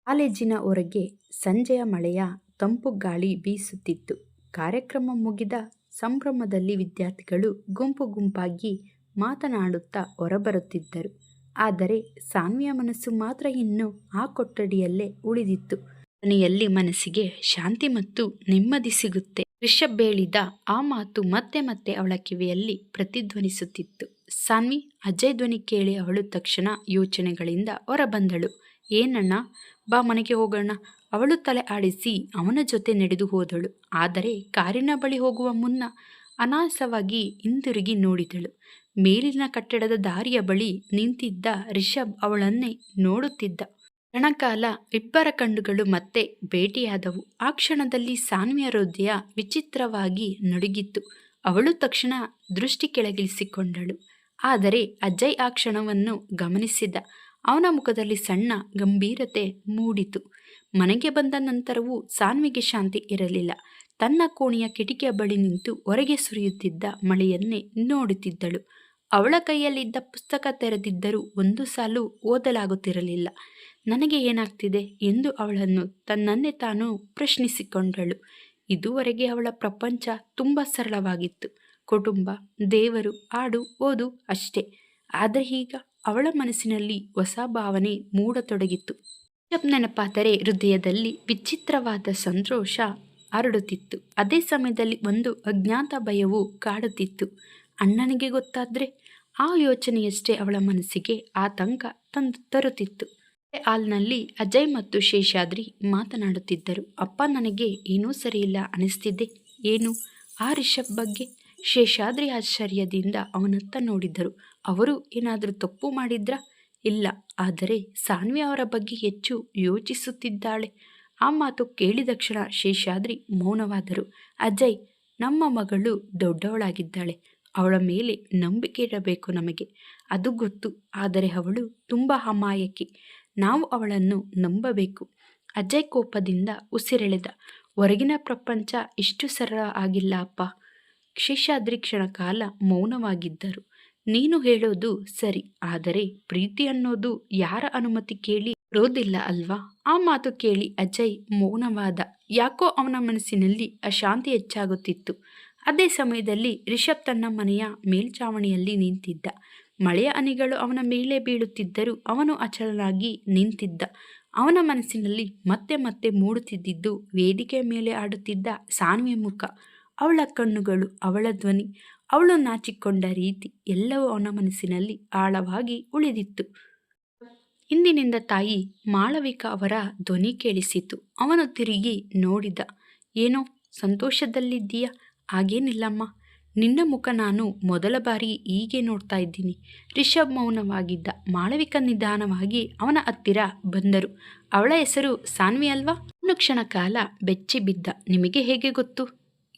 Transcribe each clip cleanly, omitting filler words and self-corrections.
ಕಾಲೇಜಿನ ಹೊರಗೆ ಸಂಜೆಯ ಮಳೆಯ ತಂಪು ಗಾಳಿ ಬೀಸುತ್ತಿತ್ತು. ಕಾರ್ಯಕ್ರಮ ಮುಗಿದ ಸಂಭ್ರಮದಲ್ಲಿ ವಿದ್ಯಾರ್ಥಿಗಳು ಗುಂಪು ಗುಂಪಾಗಿ ಮಾತನಾಡುತ್ತಾ ಹೊರಬರುತ್ತಿದ್ದರು. ಆದರೆ ಸಾನ್ವಿಯ ಮನಸ್ಸು ಮಾತ್ರ ಇನ್ನೂ ಆ ಕೊಠಡಿಯಲ್ಲೇ ಉಳಿದಿತ್ತು. ಮನೆಯಲ್ಲಿ ಮನಸ್ಸಿಗೆ ಶಾಂತಿ ಮತ್ತು ನೆಮ್ಮದಿ ಸಿಗುತ್ತೆ. ರಿಷಬ್ ಹೇಳಿದ ಆ ಮಾತು ಮತ್ತೆ ಮತ್ತೆ ಅವಳ ಕಿವಿಯಲ್ಲಿ ಪ್ರತಿಧ್ವನಿಸುತ್ತಿತ್ತು. ಸಾನ್ವಿ, ಅಜಯ್ ಧ್ವನಿ ಕೇಳಿ ಅವಳು ತಕ್ಷಣ ಯೋಚನೆಗಳಿಂದ ಹೊರಬಂದಳು. ಏನಣ್ಣ, ಬಾ ಮನೆಗೆ ಹೋಗೋಣ. ಅವಳು ತಲೆ ಆಡಿಸಿ ಅವನ ಜೊತೆ ನಡೆದು ಹೋದಳು. ಆದರೆ ಕಾರಿನ ಬಳಿ ಹೋಗುವ ಮುನ್ನ ಅನಾಯಾಸವಾಗಿ ಹಿಂದಿರುಗಿ ನೋಡಿದಳು. ಮೇಲಿನ ಕಟ್ಟಡದ ದಾರಿಯ ಬಳಿ ನಿಂತಿದ್ದ ರಿಷಬ್ ಅವಳನ್ನೇ ನೋಡುತ್ತಿದ್ದ. ಕ್ಷಣಕಾಲ ಇಬ್ಬರ ಕಣ್ಣುಗಳು ಮತ್ತೆ ಭೇಟಿಯಾದವು. ಆ ಕ್ಷಣದಲ್ಲಿ ಸಾನ್ವಿಯ ಹೃದಯ ವಿಚಿತ್ರವಾಗಿ ನಡುಗಿತ್ತು. ಅವಳು ತಕ್ಷಣ ದೃಷ್ಟಿ ಕೆಳಗಿಳಿಸಿಕೊಂಡಳು. ಆದರೆ ಅಜಯ್ ಆ ಕ್ಷಣವನ್ನು ಗಮನಿಸಿದ. ಅವನ ಮುಖದಲ್ಲಿ ಸಣ್ಣ ಗಂಭೀರತೆ ಮೂಡಿತು. ಮನೆಗೆ ಬಂದ ನಂತರವೂ ಸಾನ್ವಿಗೆ ಶಾಂತಿ ಇರಲಿಲ್ಲ. ತನ್ನ ಕೋಣೆಯ ಕಿಟಕಿಯ ಬಳಿ ನಿಂತು ಹೊರಗೆ ಸುರಿಯುತ್ತಿದ್ದ ಮಳೆಯನ್ನೇ ನೋಡುತ್ತಿದ್ದಳು. ಅವಳ ಕೈಯಲ್ಲಿದ್ದ ಪುಸ್ತಕ ತೆರೆದಿದ್ದರೂ ಒಂದು ಸಾಲು ಓದಲಾಗುತ್ತಿರಲಿಲ್ಲ. ನನಗೆ ಏನಾಗ್ತಿದೆ ಎಂದು ಅವಳನ್ನು ತನ್ನನ್ನೇ ತಾನು ಪ್ರಶ್ನಿಸಿಕೊಂಡಳು. ಇದುವರೆಗೆ ಅವಳ ಪ್ರಪಂಚ ತುಂಬ ಸರಳವಾಗಿತ್ತು. ಕುಟುಂಬ, ದೇವರು, ಹಾಡು, ಓದು ಅಷ್ಟೇ. ಆದರೆ ಈಗ ಅವಳ ಮನಸ್ಸಿನಲ್ಲಿ ಹೊಸ ಭಾವನೆ ಮೂಡತೊಡಗಿತ್ತು. ರಿಷಬ್ ನೆನಪಾದರೆ ಹೃದಯದಲ್ಲಿ ವಿಚಿತ್ರವಾದ ಸಂತೋಷ ಹರಡುತ್ತಿತ್ತು. ಅದೇ ಸಮಯದಲ್ಲಿ ಒಂದು ಅಜ್ಞಾತ ಭಯವು ಕಾಡುತ್ತಿತ್ತು. ಅಣ್ಣನಿಗೆ ಗೊತ್ತಾದ್ರೆ? ಆ ಯೋಚನೆಯಷ್ಟೇ ಅವಳ ಮನಸ್ಸಿಗೆ ಆತಂಕ ತರುತ್ತಿತ್ತು. ಹಾಲ್ನಲ್ಲಿ ಅಜಯ್ ಮತ್ತು ಶೇಷಾದ್ರಿ ಮಾತನಾಡುತ್ತಿದ್ದರು. ಅಪ್ಪ, ನನಗೆ ಏನೂ ಸರಿಯಿಲ್ಲ ಅನಿಸ್ತಿದೆ. ಏನು? ಆ ರಿಷಬ್ ಬಗ್ಗೆ? ಶೇಷಾದ್ರಿ ಆಶ್ಚರ್ಯದಿಂದ ಅವನತ್ತ ನೋಡಿದ್ದರು. ಅವರು ಏನಾದರೂ ತಪ್ಪು ಮಾಡಿದ್ರಾ? ಇಲ್ಲ, ಆದರೆ ಸಾನ್ವಿ ಅವರ ಬಗ್ಗೆ ಹೆಚ್ಚು ಯೋಚಿಸುತ್ತಿದ್ದಾಳೆ. ಆ ಮಾತು ಕೇಳಿದ ಕ್ಷಣ ಶೇಷಾದ್ರಿ ಮೌನವಾದರು. ಅಜಯ್, ನಮ್ಮ ಮಗಳು ದೊಡ್ಡವಳಾಗಿದ್ದಾಳೆ. ಅವಳ ಮೇಲೆ ನಂಬಿಕೆ ಇರಬೇಕು ನಮಗೆ, ಅದು ಗೊತ್ತು. ಆದರೆ ಅವಳು ತುಂಬ ಅಮಾಯಕಿ. ನಾವು ಅವಳನ್ನು ನಂಬಬೇಕು. ಅಜಯ್ ಕೋಪದಿಂದ ಉಸಿರೆಳೆದ. ಹೊರಗಿನ ಪ್ರಪಂಚ ಇಷ್ಟು ಸರಳ ಆಗಿಲ್ಲ ಅಪ್ಪ. ಶೇಷಾದ್ರಿ ಕ್ಷಣಕಾಲ ಮೌನವಾಗಿದ್ದರು. ನೀನು ಹೇಳೋದು ಸರಿ, ಆದರೆ ಪ್ರೀತಿ ಅನ್ನೋದು ಯಾರ ಅನುಮತಿ ಕೇಳಿ ಬರೋದಿಲ್ಲ ಅಲ್ವಾ? ಆ ಮಾತು ಕೇಳಿ ಅಜಯ್ ಮೌನವಾದ. ಯಾಕೋ ಅವನ ಮನಸ್ಸಿನಲ್ಲಿ ಅಶಾಂತಿ ಹೆಚ್ಚಾಗುತ್ತಿತ್ತು. ಅದೇ ಸಮಯದಲ್ಲಿ ರಿಷಬ್ ತನ್ನ ಮನೆಯ ಮೇಲ್ಛಾವಣಿಯಲ್ಲಿ ನಿಂತಿದ್ದ. ಮಳೆಯ ಹನಿಗಳು ಅವನ ಮೇಲೆ ಬೀಳುತ್ತಿದ್ದರೂ ಅವನು ಅಚಲನಾಗಿ ನಿಂತಿದ್ದ. ಅವನ ಮನಸ್ಸಿನಲ್ಲಿ ಮತ್ತೆ ಮತ್ತೆ ಮೂಡುತ್ತಿದ್ದುದು ವೇದಿಕೆಯ ಮೇಲೆ ಆಡುತ್ತಿದ್ದ ಸಾನ್ವಿಯ ಮುಖ, ಅವಳ ಕಣ್ಣುಗಳು, ಅವಳ ಧ್ವನಿ, ಅವಳು ನಾಚಿಕೊಂಡ ರೀತಿ ಎಲ್ಲವೂ ಅವನ ಮನಸ್ಸಿನಲ್ಲಿ ಆಳವಾಗಿ ಉಳಿದಿತ್ತು. ಇಂದಿನಿಂದ ತಾಯಿ ಮಾಳವಿಕಾ ಅವರ ಧ್ವನಿ ಕೇಳಿಸಿತು. ಅವನು ತಿರುಗಿ ನೋಡಿದ. ಏನೋ ಸಂತೋಷದಲ್ಲಿದ್ದೀಯಾ? ಹಾಗೇನಿಲ್ಲಮ್ಮ, ನಿನ್ನ ಮುಖ ನಾನು ಮೊದಲ ಬಾರಿ ಹೀಗೆ ನೋಡ್ತಾ ಇದ್ದೀನಿ. ರಿಷಬ್ ಮೌನವಾಗಿದ್ದ. ಮಾಳವಿಕಾ ನಿಧಾನವಾಗಿ ಅವನ ಹತ್ತಿರ ಬಂದರು. ಅವಳ ಹೆಸರು ಸಾನ್ವಿ ಅಲ್ವಾ? ಅವನು ಕ್ಷಣಕಾಲ ಬೆಚ್ಚಿ ಬಿದ್ದ. ನಿಮಗೆ ಹೇಗೆ ಗೊತ್ತು?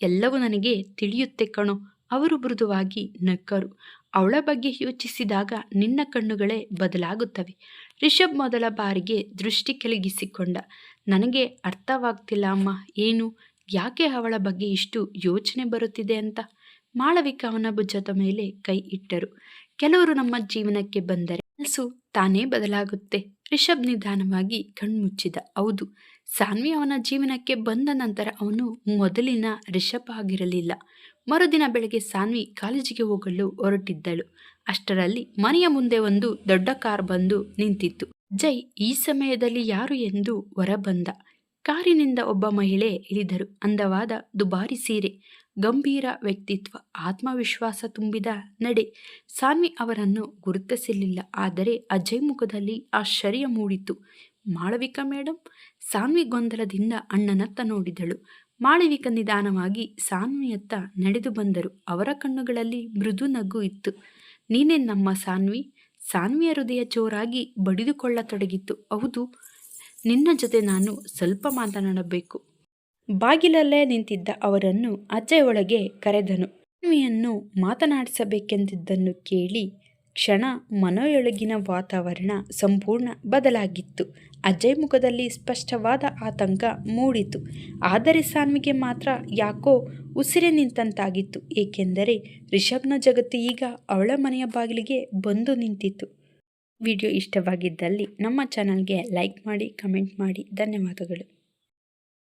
ಎಲ್ಲವೂ ನನಗೆ ತಿಳಿಯುತ್ತೆ ಕಣೋ. ಅವರು ಮೃದುವಾಗಿ ನಕ್ಕರು. ಅವಳ ಬಗ್ಗೆ ಯೋಚಿಸಿದಾಗ ನಿನ್ನ ಕಣ್ಣುಗಳೇ ಬದಲಾಗುತ್ತವೆ. ರಿಷಬ್ ಮೊದಲ ಬಾರಿಗೆ ದೃಷ್ಟಿ ಕೆಳಗಿಸಿಕೊಂಡ. ನನಗೆ ಅರ್ಥವಾಗ್ತಿಲ್ಲ ಅಮ್ಮ. ಏನು? ಯಾಕೆ ಅವಳ ಬಗ್ಗೆ ಇಷ್ಟು ಯೋಚನೆ ಬರುತ್ತಿದೆ ಅಂತ? ಮಾಳವಿಕಾ ಅವನ ಭುಜದ ಮೇಲೆ ಕೈ ಇಟ್ಟರು. ಕೆಲವರು ನಮ್ಮ ಜೀವನಕ್ಕೆ ಬಂದರೆ ಮನಸ್ಸು ತಾನೇ ಬದಲಾಗುತ್ತೆ. ರಿಷಬ್ ನಿಧಾನವಾಗಿ ಕಣ್ಮುಚ್ಚಿದ. ಹೌದು, ಸಾನ್ವಿ ಅವನ ಜೀವನಕ್ಕೆ ಬಂದ ನಂತರ ಅವನು ಮೊದಲಿನ ರಿಷಬ್ ಆಗಿರಲಿಲ್ಲ. ಮರುದಿನ ಬೆಳಗ್ಗೆ ಸಾನ್ವಿ ಕಾಲೇಜಿಗೆ ಹೋಗಲು ಹೊರಟಿದ್ದಳು. ಅಷ್ಟರಲ್ಲಿ ಮನೆಯ ಮುಂದೆ ಒಂದು ದೊಡ್ಡ ಕಾರ್ ಬಂದು ನಿಂತಿತ್ತು. ಅಜಯ್ ಈ ಸಮಯದಲ್ಲಿ ಯಾರು ಎಂದು ಹೊರಬಂದ. ಕಾರಿನಿಂದ ಒಬ್ಬ ಮಹಿಳೆ ಇಳಿದರು. ಅಂದವಾದ ದುಬಾರಿ ಸೀರೆ, ಗಂಭೀರ ವ್ಯಕ್ತಿತ್ವ, ಆತ್ಮವಿಶ್ವಾಸ ತುಂಬಿದ ನಡೆ. ಸಾನ್ವಿ ಅವರನ್ನು ಗುರುತಿಸಲಿಲ್ಲ. ಆದರೆ ಅಜಯ್ ಮುಖದಲ್ಲಿ ಆಶ್ಚರ್ಯ ಮೂಡಿತು. ಮಾಳವಿಕಾ ಮೇಡಮ್? ಸಾನ್ವಿ ಗೊಂದಲದಿಂದ ಅಣ್ಣನತ್ತ ನೋಡಿದಳು. ಮಾಳವಿಕಾ ನಿಧಾನವಾಗಿ ಸಾನ್ವಿಯತ್ತ ನಡೆದು ಬಂದರು. ಅವರ ಕಣ್ಣುಗಳಲ್ಲಿ ಮೃದು ನಗು ಇತ್ತು. ನೀನೇ ನಮ್ಮ ಸಾನ್ವಿ? ಸಾನ್ವಿಯ ಹೃದಯ ಜೋರಾಗಿ ಬಡಿದುಕೊಳ್ಳತೊಡಗಿತು. ಹೌದು, ನಿನ್ನ ಜೊತೆ ನಾನು ಸ್ವಲ್ಪ ಮಾತನಾಡಬೇಕು. ಬಾಗಿಲಲ್ಲೇ ನಿಂತಿದ್ದ ಅವರನ್ನು ಅಜಯ್ ಒಳಗೆ ಕರೆದನು. ಸಾನ್ವಿಯನ್ನು ಮಾತನಾಡಿಸಬೇಕೆಂದಿದ್ದನ್ನು ಕೇಳಿ ಕ್ಷಣ ಮನೆಯೊಳಗಿನ ವಾತಾವರಣ ಸಂಪೂರ್ಣ ಬದಲಾಗಿತ್ತು. ಅಜಯ್ ಮುಖದಲ್ಲಿ ಸ್ಪಷ್ಟವಾದ ಆತಂಕ ಮೂಡಿತು. ಆದರೆ ಸಾನ್ವಿಗೆ ಮಾತ್ರ ಯಾಕೋ ಉಸಿರೇ ನಿಂತಂತಾಗಿತ್ತು. ಏಕೆಂದರೆ ರಿಷಬ್ನ ಜಗತ್ತು ಈಗ ಅವಳ ಮನೆಯ ಬಾಗಿಲಿಗೆ ಬಂದು ನಿಂತಿತ್ತು. ವಿಡಿಯೋ ಇಷ್ಟವಾಗಿದ್ದಲ್ಲಿ ನಮ್ಮ ಚಾನಲ್ಗೆ ಲೈಕ್ ಮಾಡಿ, ಕಮೆಂಟ್ ಮಾಡಿ. ಧನ್ಯವಾದಗಳು.